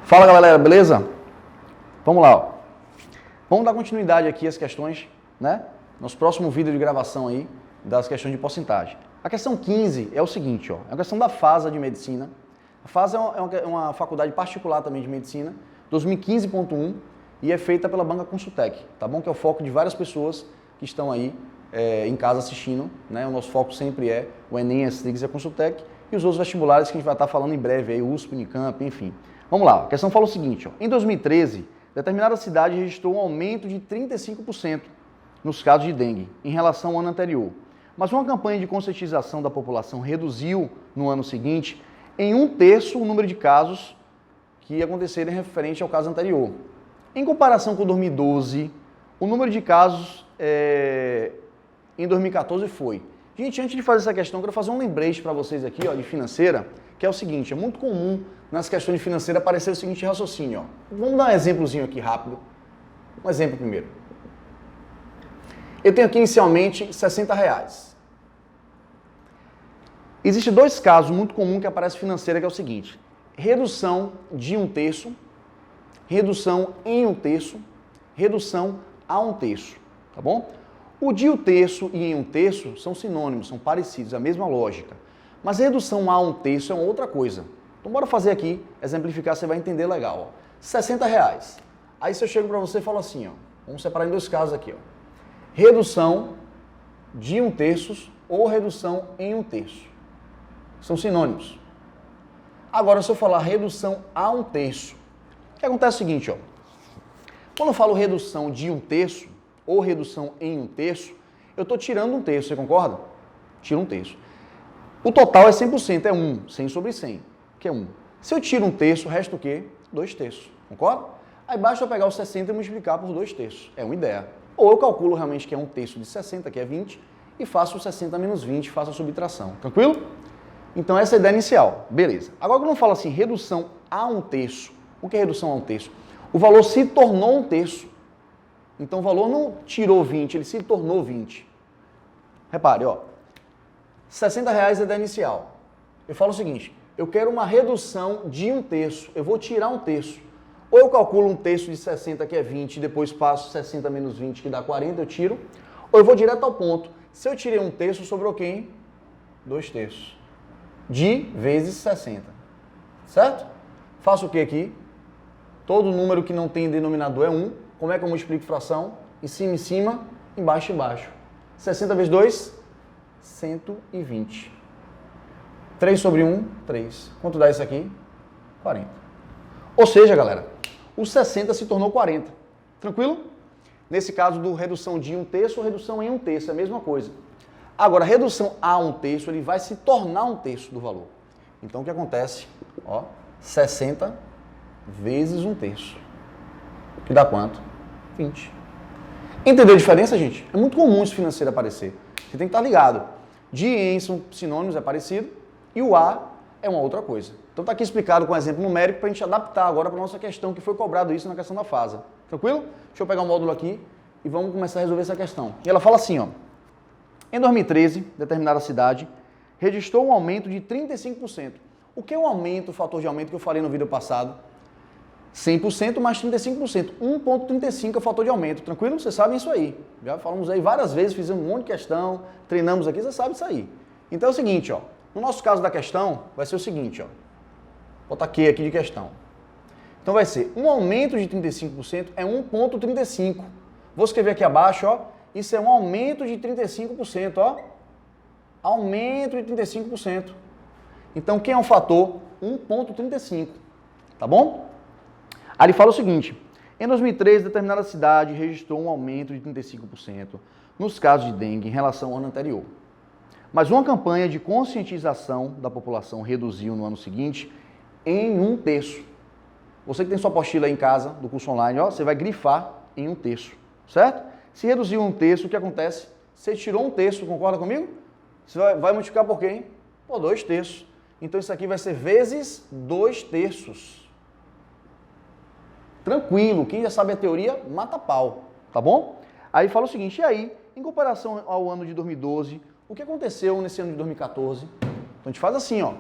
Fala galera, beleza? Vamos lá, ó. Vamos dar continuidade aqui às questões, né? Nosso próximo vídeo de gravação aí, das questões de porcentagem. A questão 15 é o seguinte, ó. É a questão da FASA de Medicina. A FASA é uma faculdade particular também de Medicina, 2015.1, e é feita pela Banca Consultec, tá bom? Que é o foco de várias pessoas que estão aí em casa assistindo, né? O nosso foco sempre é o Enem, a STRIGS e a Consultec, e os outros vestibulares que a gente vai estar falando em breve aí, USP, Unicamp, enfim. Vamos lá, a questão fala o seguinte, ó. Em 2013, determinada cidade registrou um aumento de 35% nos casos de dengue em relação ao ano anterior. Mas uma campanha de conscientização da população reduziu no ano seguinte em 1/3 o número de casos que aconteceram referente ao caso anterior. Em comparação com 2012, o número de casos em 2014 foi... Gente, antes de fazer essa questão, eu quero fazer um lembrete para vocês aqui, ó, de financeira, que é o seguinte, é muito comum nas questões de financeira aparecer o seguinte raciocínio, ó. Vamos dar um exemplozinho aqui rápido. Um exemplo primeiro. Eu tenho aqui inicialmente R$60. Existem dois casos muito comuns que aparecem financeira, que é o seguinte, redução de 1/3, redução em 1/3, redução a 1/3, tá bom? O de 1/3 e em 1/3 são sinônimos, são parecidos, é a mesma lógica. Mas redução a 1/3 é uma outra coisa. Então bora fazer aqui, exemplificar, você vai entender legal. Ó. R$60. Aí se eu chego para você e falo assim, ó, vamos separar em dois casos aqui. Ó. Redução de 1/3 ou redução em 1/3. São sinônimos. Agora se eu falar redução a 1/3, o que acontece é o seguinte, ó. Quando eu falo redução de 1/3 ou redução em 1/3, eu estou tirando 1/3, você concorda? Tiro 1/3. O total é 100%, é 1, 100 sobre 100, que é 1. Se eu tiro 1/3, resta o quê? 2/3, concorda? Aí basta eu pegar o 60 e multiplicar por 2/3, é uma ideia. Ou eu calculo realmente que é 1/3 de 60, que é 20, e faço o 60 menos 20, faço a subtração, tranquilo? Então essa é a ideia inicial, beleza. Agora quando eu falo assim, redução a 1/3, o que é redução a 1/3? O valor se tornou 1/3. Então o valor não tirou 20, ele se tornou 20. Repare, ó. R$60 é a ideia inicial. Eu falo o seguinte, eu quero uma redução de 1/3, eu vou tirar 1/3. Ou eu calculo 1/3 de 60, que é 20, e depois passo 60 menos 20, que dá 40, eu tiro. Ou eu vou direto ao ponto. Se eu tirei 1/3, sobrou quem? 2/3. De vezes 60. Certo? Faço o que aqui? Todo número que não tem denominador é 1. Como é que eu multiplico fração? Em cima, embaixo, embaixo. 60 vezes 2, 120. 3 sobre 1, 3. Quanto dá isso aqui? 40. Ou seja, galera, o 60 se tornou 40. Tranquilo? Nesse caso do redução de 1/3 ou redução em 1/3, é a mesma coisa. Agora, redução a 1/3, ele vai se tornar 1/3 do valor. Então, o que acontece? Ó, 60 vezes 1/3. Que dá quanto? 20. Entendeu a diferença, gente? É muito comum isso financeiro aparecer. Você tem que estar ligado. De e em são sinônimos, é parecido, e o a é uma outra coisa. Então está aqui explicado com um exemplo numérico para a gente adaptar agora para a nossa questão, que foi cobrado isso na questão da FASA. Tranquilo? Deixa eu pegar o módulo aqui e vamos começar a resolver essa questão. E ela fala assim, ó. Em 2013, determinada cidade registrou um aumento de 35%. O que é o aumento, o fator de aumento que eu falei no vídeo passado? 100% mais 35%. 1,35 é o fator de aumento. Tranquilo? Vocês sabem isso aí. Já falamos aí várias vezes, fizemos um monte de questão, treinamos aqui, você sabe isso aí. Então é o seguinte, ó. No nosso caso da questão, vai ser o seguinte, ó. Vou botar Q aqui de questão. Então vai ser, um aumento de 35% é 1,35. Vou escrever aqui abaixo, ó. Isso é um aumento de 35%, ó. Aumento de 35%. Então quem é o fator? 1,35. Tá bom? Aí ele fala o seguinte, em 2013, determinada cidade registrou um aumento de 35% nos casos de dengue em relação ao ano anterior. Mas uma campanha de conscientização da população reduziu no ano seguinte em 1/3. Você que tem sua apostila aí em casa, do curso online, ó, você vai grifar em 1/3, certo? Se reduziu 1/3, o que acontece? Você tirou 1/3, concorda comigo? Você vai multiplicar por quem? Por 2/3. Então isso aqui vai ser vezes 2/3. Tranquilo, quem já sabe a teoria, mata pau, tá bom? Aí fala o seguinte, e aí, em comparação ao ano de 2012, o que aconteceu nesse ano de 2014? Então a gente faz assim, ó,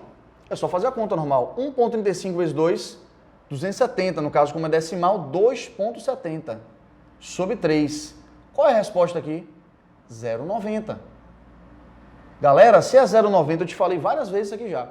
é só fazer a conta normal, 1,35 vezes 2, 270, no caso como é decimal, 2,70 sobre 3. Qual é a resposta aqui? 0,90. Galera, se é 0,90, eu te falei várias vezes isso aqui já.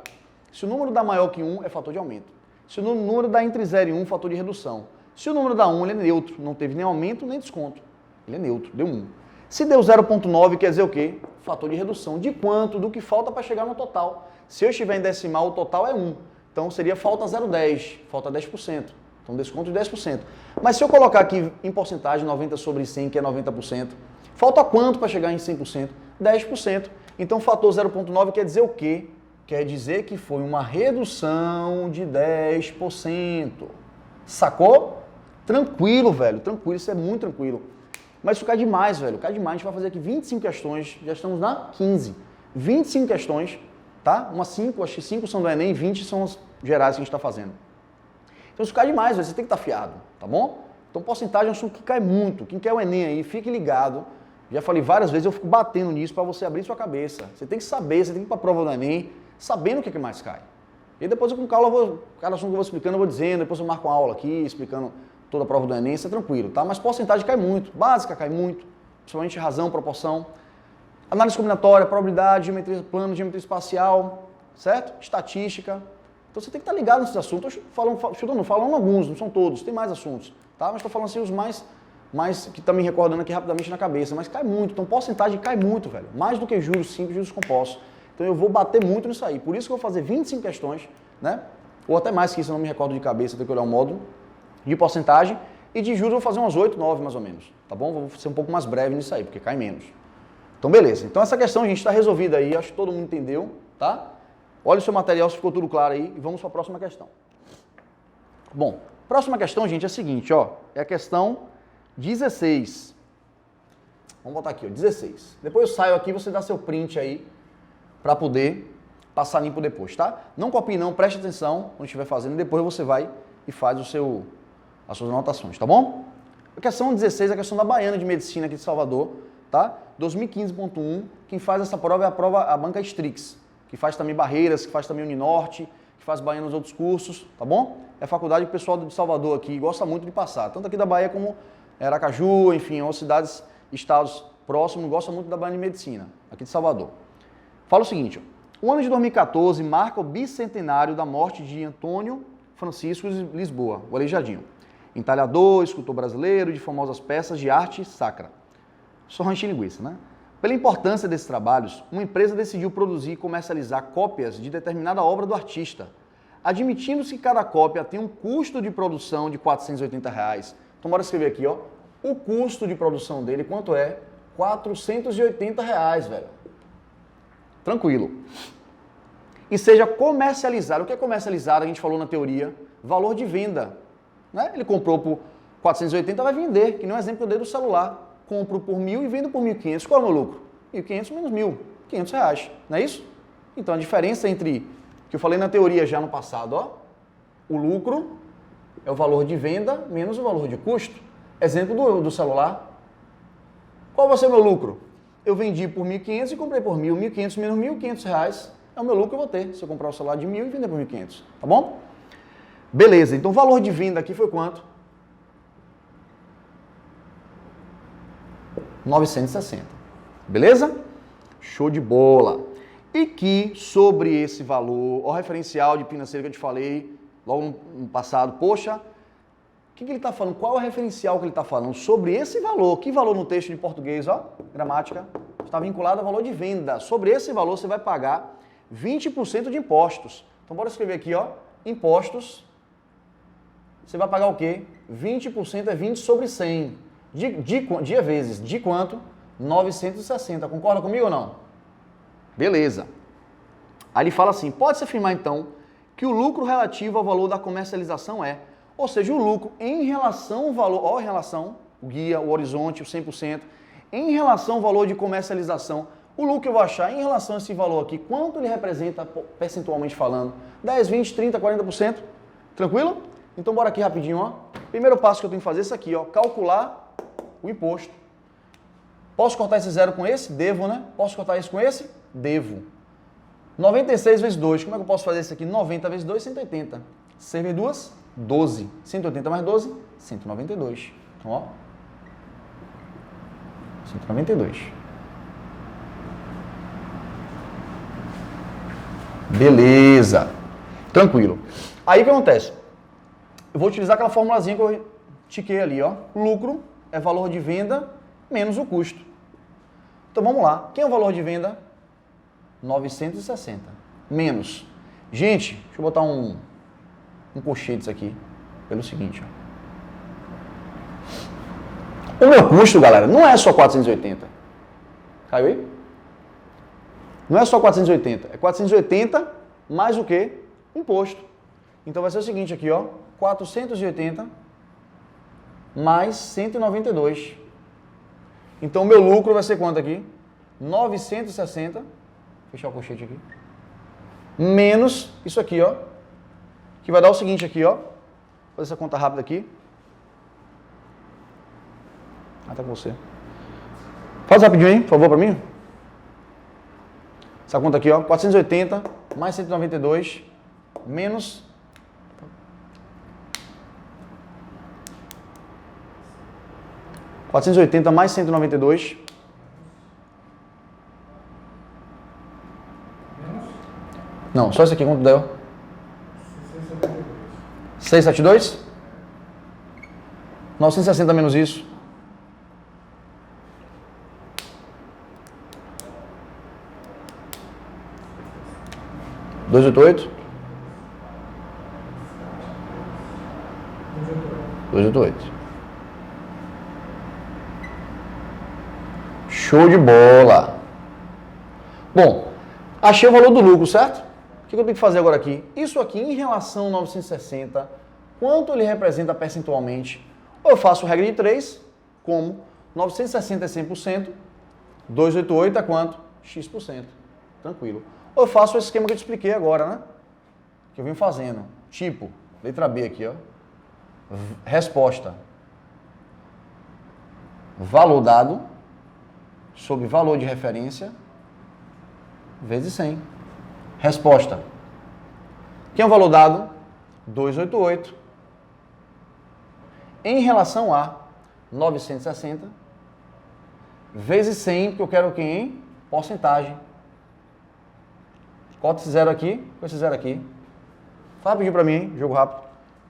Se o número dá maior que 1, é fator de aumento. Se o número dá entre 0 e 1, fator de redução. Se o número dá 1, ele é neutro, não teve nem aumento nem desconto. Ele é neutro, deu 1. Se deu 0,9, quer dizer o quê? Fator de redução. De quanto? Do que falta para chegar no total. Se eu estiver em decimal, o total é 1. Então seria falta 0,10, falta 10%. Então desconto de 10%. Mas se eu colocar aqui em porcentagem 90 sobre 100, que é 90%, falta quanto para chegar em 100%? 10%. Então fator 0,9 quer dizer o quê? Quer dizer que foi uma redução de 10%. Sacou? Tranquilo, velho. Tranquilo, isso é muito tranquilo. Mas isso cai demais, velho. Cai demais. A gente vai fazer aqui 25 questões. Já estamos na 15. 25 questões, tá? Umas 5, acho que 5 são do Enem, 20 são as gerais que a gente está fazendo. Então isso cai demais, velho. Você tem que estar afiado, tá bom? Então porcentagem é um assunto que cai muito. Quem quer o Enem aí, fique ligado. Já falei várias vezes, eu fico batendo nisso para você abrir sua cabeça. Você tem que saber, você tem que ir para a prova do Enem, sabendo o que mais cai. E depois eu com calma, cada assunto que eu vou explicando, eu vou dizendo, depois eu marco uma aula aqui, explicando toda a prova do Enem, isso é tranquilo, tá? Mas porcentagem cai muito, básica cai muito, principalmente razão, proporção, análise combinatória, probabilidade, geometria plana, geometria espacial, certo? Estatística. Então você tem que estar ligado nesses assuntos. Eu não falando alguns, não são todos, tem mais assuntos, tá? Mas estou falando assim os mais que está me recordando aqui rapidamente na cabeça, mas cai muito, então porcentagem cai muito, velho, mais do que juros simples, juros compostos. Então eu vou bater muito nisso aí, por isso que eu vou fazer 25 questões, né? Ou até mais que isso, eu não me recordo de cabeça, tenho que olhar o módulo de porcentagem, e de juros eu vou fazer umas 8, 9 mais ou menos, tá bom? Vou ser um pouco mais breve nisso aí, porque cai menos. Então beleza, então essa questão a gente está resolvida aí, acho que todo mundo entendeu, tá? Olha o seu material se ficou tudo claro aí, e vamos para a próxima questão. Bom, próxima questão, gente, é a seguinte, ó, é a questão 16. Vamos botar aqui, ó, 16. Depois eu saio aqui, você dá seu print aí para poder passar limpo depois, tá? Não copie não, preste atenção quando estiver fazendo, depois você vai e faz as suas anotações, tá bom? A questão 16 é a questão da Baiana de Medicina aqui de Salvador, tá? 2015.1, quem faz essa prova é a banca Strix, que faz também Barreiras, que faz também Uninorte, que faz Baiana nos outros cursos, tá bom? É a faculdade que o pessoal de Salvador aqui gosta muito de passar, tanto aqui da Bahia como Aracaju, enfim, outras cidades, estados próximos, gostam muito da Baiana de Medicina, aqui de Salvador. Fala o seguinte, ó, o ano de 2014 marca o bicentenário da morte de Antônio Francisco de Lisboa, o Aleijadinho, entalhador, escultor brasileiro de famosas peças de arte sacra. Só rancho de linguiça, né? Pela importância desses trabalhos, uma empresa decidiu produzir e comercializar cópias de determinada obra do artista, admitindo-se que cada cópia tem um custo de produção de R$ 480. Então bora escrever aqui, ó, o custo de produção dele, quanto é? R$ 480, velho. Tranquilo. E seja comercializado. O que é comercializado? A gente falou na teoria, valor de venda. Né? Ele comprou por 480, vai vender, que nem um exemplo que eu dei do celular. Compro por 1.000 e vendo por 1.500. Qual é o meu lucro? 1.500 menos 1.000, R$500. Não é isso? Então a diferença entre, que eu falei na teoria já no passado, ó, o lucro é o valor de venda menos o valor de custo. Exemplo do celular. Qual vai ser o meu lucro? Eu vendi por 1.500 e comprei por 1.000. 1.500 menos 1.000, R$500 é o meu lucro que eu vou ter se eu comprar o celular de 1.000 e vender por 1.500. Tá bom? Beleza, então o valor de venda aqui foi quanto? 960. Beleza? Show de bola. E que sobre esse valor, o referencial de financeiro que eu te falei logo no passado, poxa, o que ele está falando? Qual é o referencial que ele está falando? Sobre esse valor. Que valor no texto de português, ó, gramática, está vinculado ao valor de venda. Sobre esse valor você vai pagar 20% de impostos. Então bora escrever aqui, ó, impostos. Você vai pagar o quê? 20% é 20 sobre 100. De vezes. De quanto? 960. Concorda comigo ou não? Beleza. Aí ele fala assim, pode-se afirmar então que o lucro relativo ao valor da comercialização é, ou seja, o lucro em relação ao valor, ó, em relação, o guia, o horizonte, o 100%, em relação ao valor de comercialização, o lucro que eu vou achar em relação a esse valor aqui, quanto ele representa percentualmente falando? 10, 20, 30, 40%? Tranquilo? Então bora aqui rapidinho, ó. Primeiro passo que eu tenho que fazer é isso aqui, ó, calcular o imposto. Posso cortar esse zero com esse? Devo, né? Posso cortar esse com esse? Devo. 96 vezes 2, como é que eu posso fazer isso aqui? 90 vezes 2, 180. 6 vezes 2, 12. 180 mais 12, 192. Então, ó. 192. Beleza. Tranquilo. Aí o que acontece? Eu vou utilizar aquela formulazinha que eu tiquei ali, ó. Lucro é valor de venda menos o custo. Então vamos lá. Quem é o valor de venda? 960. Menos. Gente, deixa eu botar um colchetes aqui. Pelo seguinte, ó. O meu custo, galera, não é só 480. Caiu aí? Não é só 480. É 480 mais o quê? Imposto. Então vai ser o seguinte aqui, ó. 480 mais 192. Então o meu lucro vai ser quanto aqui? 960. Fechar o colchete aqui. Menos isso aqui, ó. Que vai dar o seguinte aqui, ó. Vou fazer essa conta rápida aqui. Ah, tá com você. Faz rapidinho aí, por favor, pra mim. Essa conta aqui, ó. 480 mais 192 menos... ...480 mais 192... Não, só isso aqui, quanto deu? 672? 960 menos isso. 288? 288. Show de bola. Bom, achei o valor do lucro, certo? O que eu tenho que fazer agora aqui? Isso aqui em relação ao 960, quanto ele representa percentualmente? Ou eu faço regra de 3, como 960 é 100%, 288 é quanto? X%. Tranquilo. Ou eu faço o esquema que eu te expliquei agora, né? Que eu vim fazendo. Tipo, letra B aqui, ó. Resposta. Valor dado sobre valor de referência vezes 100. Resposta. Quem é o valor dado? 288. Em relação a 960 vezes 100, porque eu quero o quê, hein? Porcentagem. Corta esse zero aqui com esse zero aqui. Faz rapidinho pra mim, hein? Jogo rápido.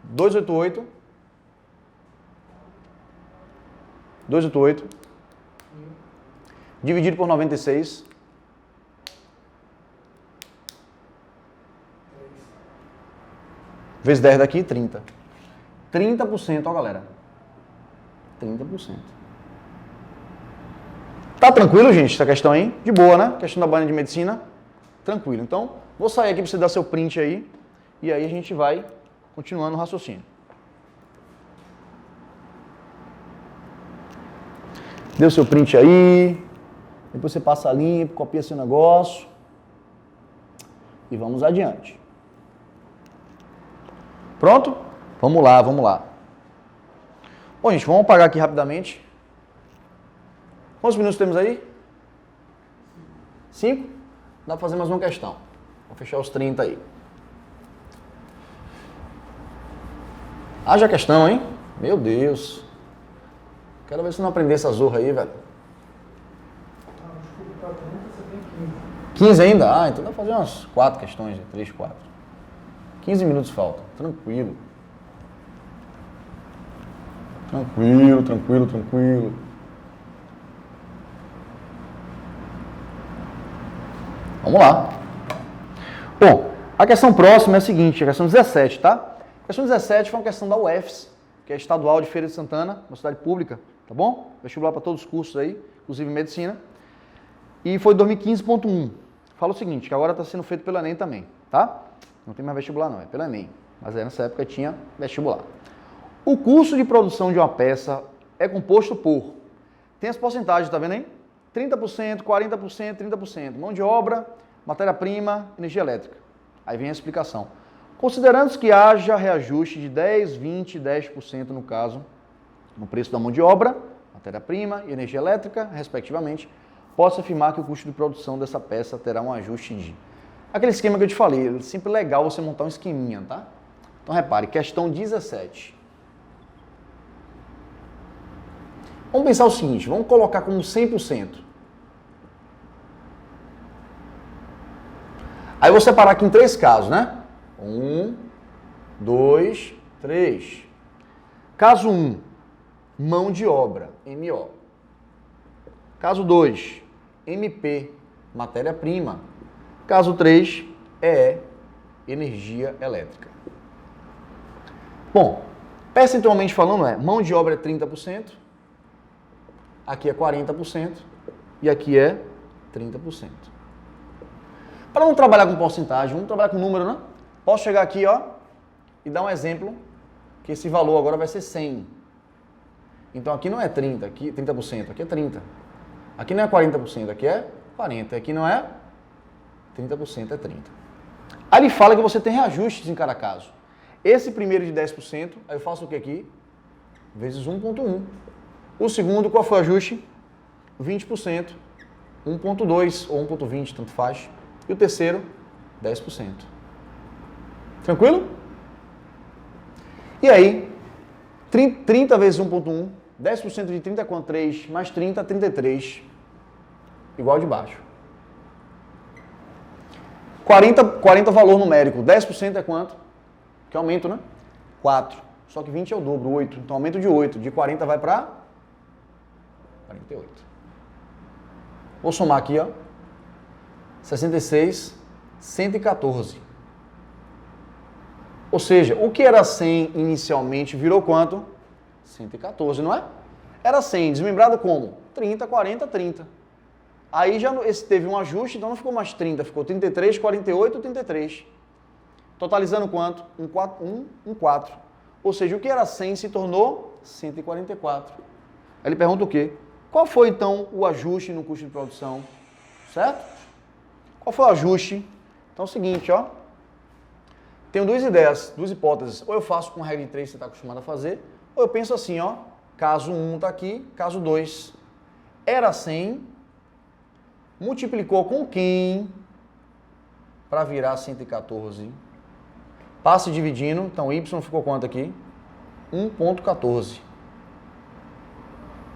288. 288. Dividido por 96. Vezes 10 daqui, 30. 30%, ó, galera. 30%. Tá tranquilo, gente, essa questão aí? De boa, né? Questão da banha de medicina. Tranquilo. Então, vou sair aqui para você dar seu print aí. E aí a gente vai continuando o raciocínio. Deu seu print aí. Depois você passa limpo, copia seu negócio. E vamos adiante. Pronto? Vamos lá, vamos lá. Bom, gente, vamos apagar aqui rapidamente. Quantos minutos temos aí? 5? Dá para fazer mais uma questão. Vou fechar os 30 aí. Haja questão, hein? Meu Deus. Quero ver se não aprender essa zorra aí, velho. Desculpa, pra pergunta você tem 15. 15 ainda? Ah, então dá pra fazer umas 4 questões, 3, 4. 15 minutos falta. Tranquilo. Tranquilo, tranquilo, tranquilo. Vamos lá. Bom, a questão próxima é a seguinte, a questão 17, tá? A questão 17 foi uma questão da UFS, que é estadual de Feira de Santana, uma cidade pública, tá bom? Vestibular para todos os cursos aí, inclusive medicina. E foi 2015.1. Fala o seguinte, que agora está sendo feito pela ENEM também, tá? Não tem mais vestibular não, é pela ENEM. Mas aí nessa época tinha vestibular. O custo de produção de uma peça é composto por... Tem as porcentagens, tá vendo aí? 30%, 40%, 30%. Mão de obra, matéria-prima, energia elétrica. Aí vem a explicação. Considerando que haja reajuste de 10, 20 e 10% no caso, no preço da mão de obra, matéria-prima e energia elétrica, respectivamente, posso afirmar que o custo de produção dessa peça terá um ajuste de... Aquele esquema que eu te falei, é sempre legal você montar um esqueminha, tá? Então, repare, questão 17. Vamos pensar o seguinte, vamos colocar como 100%. Aí eu vou separar aqui em 3 casos, né? 1, 2, 3. Caso 1, mão de obra, MO. Caso 2, MP, matéria-prima. Caso 3, EE, energia elétrica. Bom, percentualmente falando, mão de obra é 30%, aqui é 40% e aqui é 30%. Para não trabalhar com porcentagem, vamos trabalhar com número, né? Posso chegar aqui, ó, e dar um exemplo, que esse valor agora vai ser 100. Então aqui não é 30%, aqui é 30%. Aqui não é 40%, aqui é 40%. Aqui não é 30%, é 30%. Aí ele fala que você tem reajustes em cada caso. Esse primeiro de 10%, aí eu faço o que aqui? Vezes 1,1. O segundo, qual foi o ajuste? 20%. 1,2 ou 1,20, tanto faz. E o terceiro, 10%. Tranquilo? E aí, 30 vezes 1,1, 10% de 30 com 3, mais 30, 33. Igual de baixo. 40 valor numérico. 10% é quanto? Que aumento, né? 4. Só que 20 é o dobro, 8. Então aumento de 8. De 40 vai para 48. Vou somar aqui, ó. 66, 114. Ou seja, o que era 100 inicialmente virou quanto? 114, não é? Era 100, desmembrado como? 30, 40, 30. Aí já esse teve um ajuste, então não ficou mais 30, ficou 33, 48, 33. Totalizando quanto? 4. Ou seja, o que era 100 se tornou 144. Aí ele pergunta o quê? Qual foi então o ajuste no custo de produção? Certo? Qual foi o ajuste? Então é o seguinte, ó. Tenho duas ideias, duas hipóteses. Ou eu faço com a regra de 3 que você está acostumado a fazer, ou eu penso assim, ó. Caso 1 está aqui, caso 2 era 100, multiplicou com quem para virar 114? Passe dividindo, então y ficou quanto aqui? 1,14.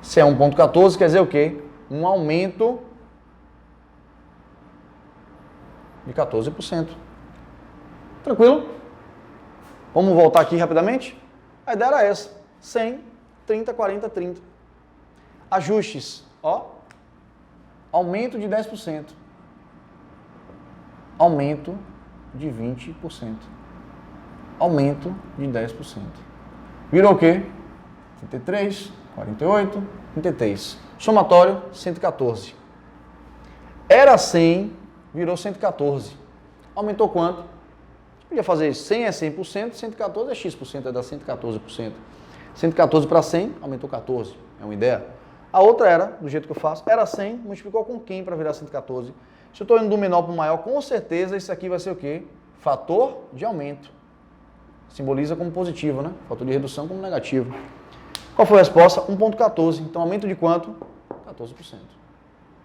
Se é 1,14, quer dizer o quê? Um aumento de 14%. Tranquilo? Vamos voltar aqui rapidamente? A ideia era essa. 100, 30, 40, 30. Ajustes, ó. Aumento de 10%. Aumento de 20%. Aumento de 10%. Virou o quê? 33, 48, 33. Somatório, 114. Era 100, virou 114. Aumentou quanto? Podia fazer 100 é 100%, 114 é x%, é dar 114%. 114 para 100, aumentou 14. É uma ideia? A outra era, do jeito que eu faço, era 100, multiplicou com quem para virar 114? Se eu estou indo do menor para o maior, com certeza isso aqui vai ser o quê? Fator de aumento. Simboliza como positivo, né? Fator de redução como negativo. Qual foi a resposta? 1,14. Então, aumento de quanto? 14%.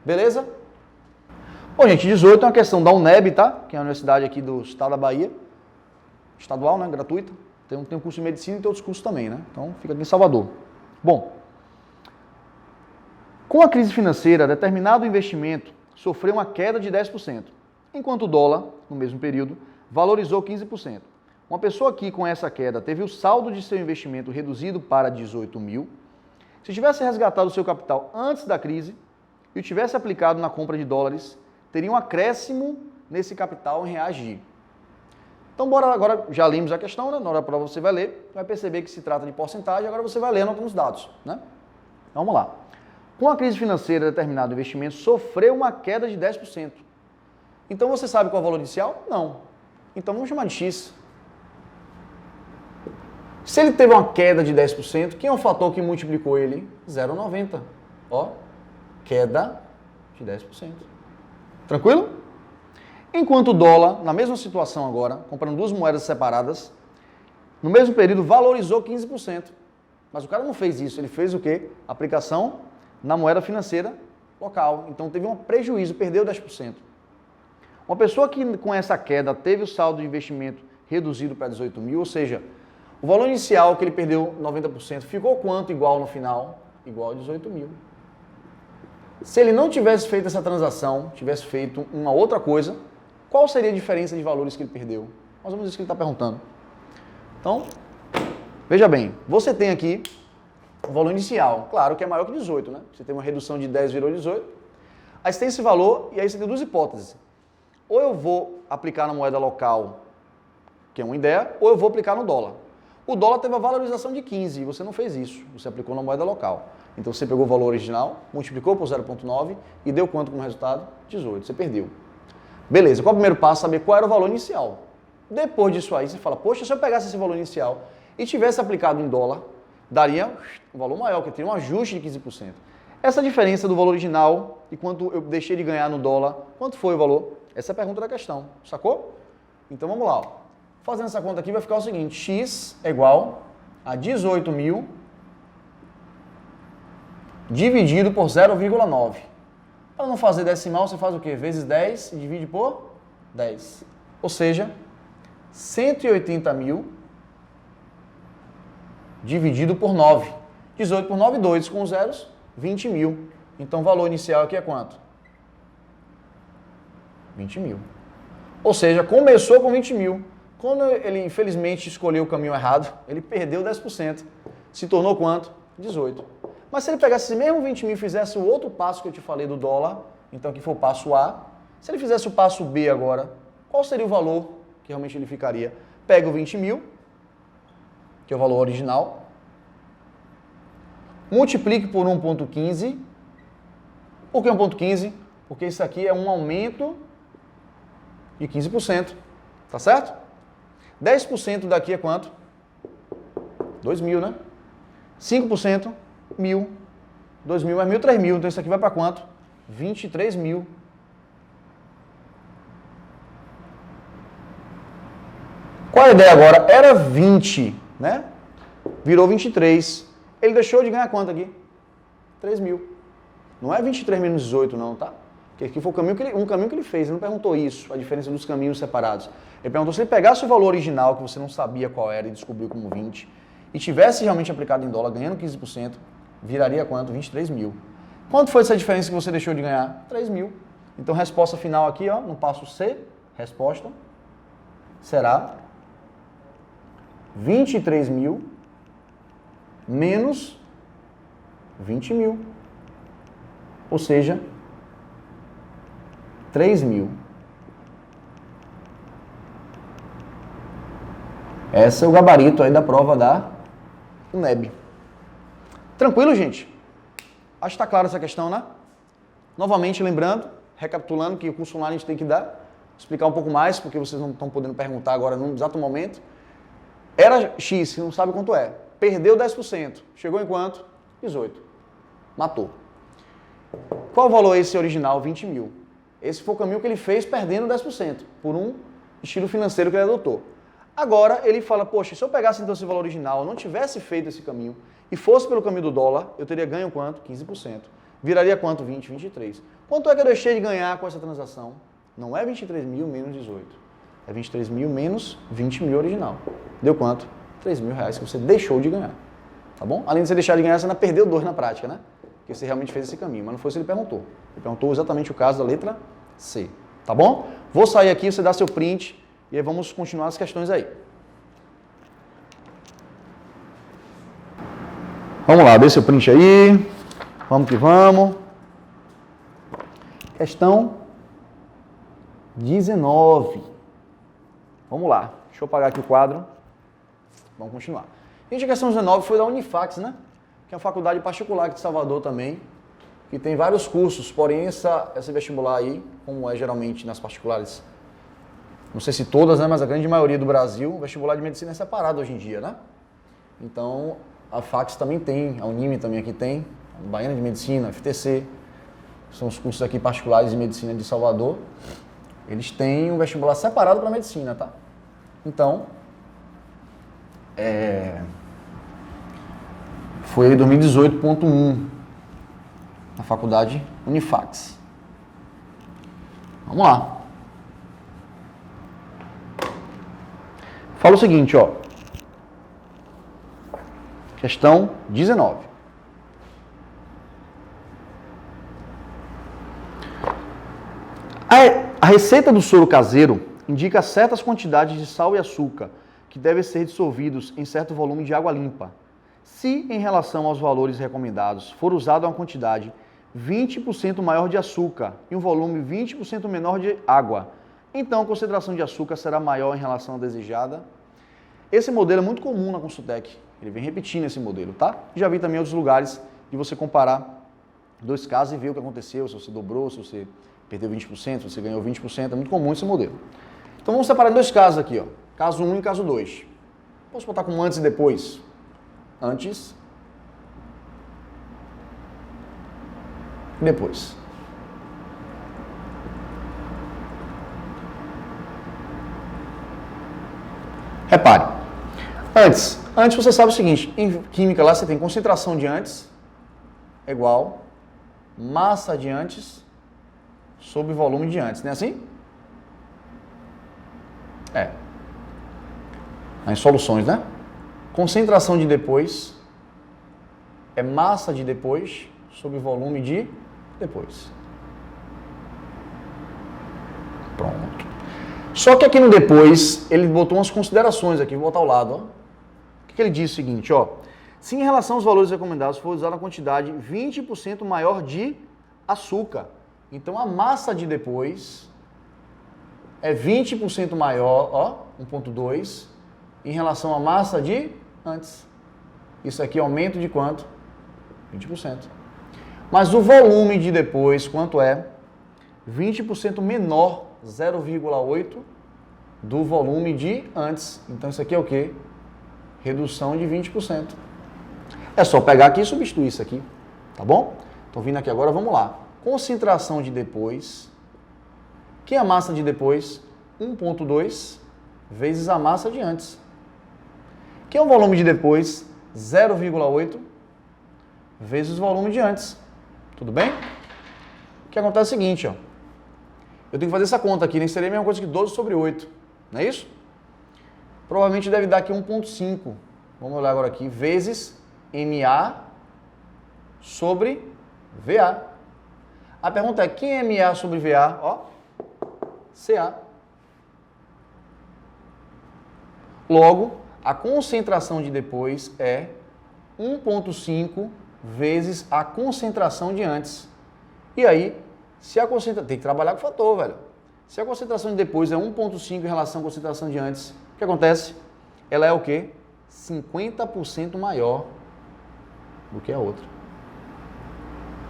Beleza? Bom, gente, 18 é uma questão da UNEB, tá? Que é a universidade aqui do estado da Bahia. Estadual, né? Gratuita. Tem um curso de medicina e tem outros cursos também, né? Então, fica aqui em Salvador. Bom, com a crise financeira, determinado investimento sofreu uma queda de 10%, enquanto o dólar, no mesmo período, valorizou 15%. Uma pessoa que, com essa queda, teve o saldo de seu investimento reduzido para 18 mil, se tivesse resgatado o seu capital antes da crise e o tivesse aplicado na compra de dólares, teria um acréscimo nesse capital em reagir. Então, bora agora, já lemos a questão, né? Na hora da prova você vai ler, vai perceber que se trata de porcentagem, agora você vai lendo alguns dados, né? Então, vamos lá. Com a crise financeira, determinado investimento sofreu uma queda de 10%. Então, você sabe qual é o valor inicial? Não. Então, vamos chamar de X. Se ele teve uma queda de 10%, quem é o fator que multiplicou ele? 0,90. Ó, queda de 10%. Tranquilo? Enquanto o dólar, na mesma situação agora, comprando duas moedas separadas, no mesmo período valorizou 15%. Mas o cara não fez isso, ele fez o quê? Aplicação na moeda financeira local. Então teve um prejuízo, perdeu 10%. Uma pessoa que com essa queda teve o saldo de investimento reduzido para 18 mil, ou seja, o valor inicial que ele perdeu 90% ficou quanto igual no final? Igual a 18 mil. Se ele não tivesse feito essa transação, tivesse feito uma outra coisa, qual seria a diferença de valores que ele perdeu? Mais ou menos isso que ele está perguntando. Então, veja bem, você tem aqui o valor inicial, claro que é maior que 18, né? Você tem uma redução de 10 virou 18. Aí você tem esse valor e aí você tem duas hipóteses. Ou eu vou aplicar na moeda local, que é uma ideia, ou eu vou aplicar no dólar. O dólar teve a valorização de 15 e você não fez isso, você aplicou na moeda local. Então você pegou o valor original, multiplicou por 0,9 e deu quanto como resultado? 18, você perdeu. Beleza, qual é o primeiro passo? Saber qual era o valor inicial. Depois disso aí, você fala, poxa, se eu pegasse esse valor inicial e tivesse aplicado em dólar, daria um valor maior, que teria um ajuste de 15%. Essa diferença do valor original e quanto eu deixei de ganhar no dólar, quanto foi o valor? Essa é a pergunta da questão, sacou? Então vamos lá. Ó. Fazendo essa conta aqui vai ficar o seguinte, x é igual a 18 mil dividido por 0,9. Para não fazer decimal, você faz o quê? Vezes 10 e divide por 10. Ou seja, 180 mil dividido por 9. 18 por 9, 2 com zeros, 20 mil. Então o valor inicial aqui é quanto? 20 mil. Ou seja, começou com 20 mil. Quando ele infelizmente escolheu o caminho errado, ele perdeu 10%. Se tornou quanto? 18. Mas se ele pegasse esse mesmo 20 mil e fizesse o outro passo que eu te falei do dólar, então aqui foi o passo A, se ele fizesse o passo B agora, qual seria o valor que realmente ele ficaria? Pega o 20 mil, que é o valor original, multiplique por 1,15. Por que 1,15? Porque isso aqui é um aumento de 15%, tá certo? 10% daqui é quanto? 2 mil, né? 5%, 1.000. 2 mil mais 1.000, 3 mil. Então isso aqui vai para quanto? 23 mil. Qual a ideia agora? Era 20, né? Virou 23. Ele deixou de ganhar quanto aqui? 3 mil. Não é 23 menos 18 não, tá? Porque aqui foi um caminho que ele fez. Ele não perguntou isso, a diferença dos caminhos separados. Ele perguntou se ele pegasse o valor original, que você não sabia qual era e descobriu como 20, e tivesse realmente aplicado em dólar, ganhando 15%, viraria quanto? 23 mil. Quanto foi essa diferença que você deixou de ganhar? 3 mil. Então, resposta final aqui, ó, no passo C, resposta, será 23 mil menos 20 mil. Ou seja, 3 mil. Esse é o gabarito aí da prova da UNEB. Tranquilo, gente? Acho que está clara essa questão, né? Novamente, lembrando, recapitulando que o curso online a gente tem que explicar um pouco mais, porque vocês não estão podendo perguntar agora no exato momento. Era X, você não sabe quanto é. Perdeu 10%. Chegou em quanto? 18. Matou. Qual o valor esse original? 20 mil. Esse foi o caminho que ele fez perdendo 10%, por um estilo financeiro que ele adotou. Agora ele fala, poxa, se eu pegasse então esse valor original, não tivesse feito esse caminho, e fosse pelo caminho do dólar, eu teria ganho quanto? 15%. Viraria quanto? 20, 23. Quanto é que eu deixei de ganhar com essa transação? Não é 23 mil menos 18. É 23 mil menos 20 mil original. Deu quanto? 3 mil reais que você deixou de ganhar. Tá bom? Além de você deixar de ganhar, você ainda perdeu 2 na prática, né? Porque você realmente fez esse caminho. Mas não foi isso que ele perguntou. Ele perguntou exatamente o caso da letra C. Tá bom? Vou sair aqui, você dá seu print e aí vamos continuar as questões aí. Vamos lá, dê seu print aí. Vamos que vamos. Questão 19. Vamos lá. Deixa eu apagar aqui o quadro. Vamos continuar. Gente, a questão 19 foi da Unifax, né? Que é uma faculdade particular aqui de Salvador também, que tem vários cursos, porém esse vestibular aí, como é geralmente nas particulares, não sei se todas, né, mas a grande maioria do Brasil, o vestibular de medicina é separado hoje em dia, né? Então, a Fax também tem, a Unime também aqui tem, a Baiana de Medicina, a FTC, são os cursos aqui particulares de medicina de Salvador, eles têm um vestibular separado para medicina, tá? Então, foi 2018.1 na faculdade Unifax. Vamos lá. Fala o seguinte, ó. Questão 19. A receita do soro caseiro indica certas quantidades de sal e açúcar que devem ser dissolvidos em certo volume de água limpa. Se, em relação aos valores recomendados, for usada uma quantidade 20% maior de açúcar e um volume 20% menor de água, então a concentração de açúcar será maior em relação à desejada. Esse modelo é muito comum na Consultec, ele vem repetindo esse modelo, tá? Já vi também outros lugares de você comparar dois casos e ver o que aconteceu, se você dobrou, se você perdeu 20%, se você ganhou 20%, é muito comum esse modelo. Então vamos separar em dois casos aqui, ó. Caso 1 e caso 2. Posso botar como antes e depois? Antes e depois. Repare, antes você sabe o seguinte, em química lá você tem concentração de antes é igual massa de antes sobre volume de antes, não é assim? É. Em soluções, né? Concentração de depois é massa de depois sobre volume de depois. Pronto. Só que aqui no depois, ele botou umas considerações aqui, vou botar ao lado, ó. O que ele diz o seguinte, ó. Se em relação aos valores recomendados for usada a quantidade 20% maior de açúcar, então a massa de depois é 20% maior, ó, 1,2, em relação à massa de antes. Isso aqui é aumento de quanto? 20%. Mas o volume de depois, quanto é? 20% menor, 0,8 do volume de antes. Então isso aqui é o quê? Redução de 20%. É só pegar aqui e substituir isso aqui, tá bom? Então vindo aqui agora, vamos lá. Concentração de depois, que é a massa de depois? 1,2 vezes a massa de antes. Que é o volume de depois? 0,8 vezes o volume de antes. Tudo bem? O que acontece é o seguinte, ó. Eu tenho que fazer essa conta aqui, nem seria a mesma coisa que 12 sobre 8. Não é isso? Provavelmente deve dar aqui 1,5. Vamos olhar agora aqui. Vezes MA sobre VA. A pergunta é, quem é MA sobre VA? Ó, CA. Logo, a concentração de depois é 1,5 vezes a concentração de antes. E aí, se a concentração... Tem que trabalhar com o fator, velho. Se a concentração de depois é 1,5 em relação à concentração de antes, o que acontece? Ela é o quê? 50% maior do que a outra.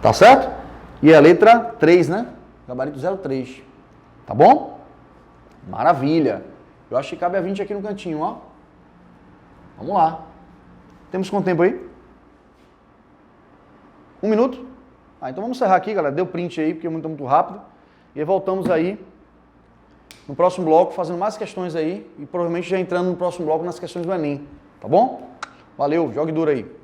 Tá certo? E a letra 3, né? Gabarito 03. Tá bom? Maravilha. Eu acho que cabe a 20 aqui no cantinho, ó. Vamos lá. Temos quanto tempo aí? 1 minuto? Então vamos encerrar aqui, galera. Deu print aí, porque é muito rápido. E aí voltamos aí no próximo bloco, fazendo mais questões aí. E provavelmente já entrando no próximo bloco nas questões do Enem. Tá bom? Valeu, jogue duro aí.